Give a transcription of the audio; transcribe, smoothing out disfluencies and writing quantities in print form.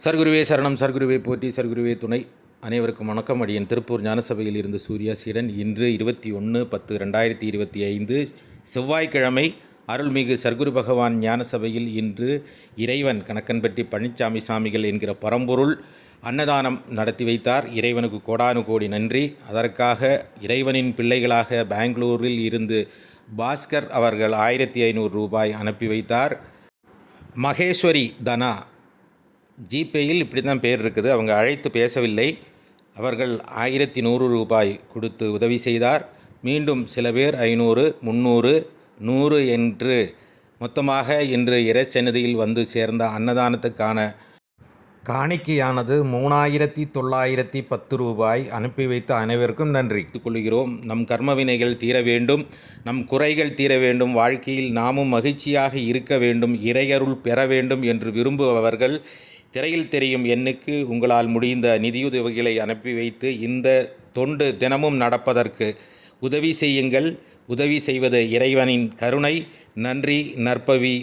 சர்க்குருவே சரணம், சர்க்குருவே போற்றி, சர்க்குருவே துணை. அனைவருக்கும் வணக்கம். அடியன் திருப்பூர் ஞானசபையில் இருந்து சூர்யா சீடன். இன்று 21/10/2025 செவ்வாய்க்கிழமை. அருள்மிகு சர்க்குரு பகவான் ஞானசபையில் இன்று இறைவன் கணக்கன்பட்டி பழனிசாமி சாமிகள் என்கிற பரம்பொருள் அன்னதானம் நடத்தி வைத்தார். இறைவனுக்கு கோடானு கோடி நன்றி. அதற்காக இறைவனின் பிள்ளைகளாக பெங்களூரில் இருந்து பாஸ்கர் அவர்கள் 1500 ரூபாய் அனுப்பி வைத்தார். மகேஸ்வரி தனா ஜிபேயில் இப்படி தான் பேர் இருக்குது, அவங்க அழைத்து பேசவில்லை. அவர்கள் 1100 ரூபாய் கொடுத்து உதவி செய்தார். மீண்டும் சில பேர் 500, 300, 100 என்று மொத்தமாக இன்று இறைச்சன்னதியில் வந்து சேர்ந்த அன்னதானத்துக்கான காணிக்கையானது 3910 ரூபாய். அனுப்பி வைத்த அனைவருக்கும் நன்றி கொள்கிறோம். நம் கர்மவினைகள் தீர வேண்டும், நம் குறைகள் தீர வேண்டும், வாழ்க்கையில் நாமும் மகிழ்ச்சியாக இருக்க வேண்டும், இறையருள் பெற வேண்டும் என்று விரும்புபவர்கள் திரையில் தெரியும் எண்ணுக்கு உங்களால் முடிந்த நிதியுதவிகளை அனுப்பி வைத்து இந்த தொண்டு தினமும் நடப்பதற்கு உதவி செய்யுங்கள். உதவி செய்வது இறைவனின் கருணை. நன்றி. நற்பவி.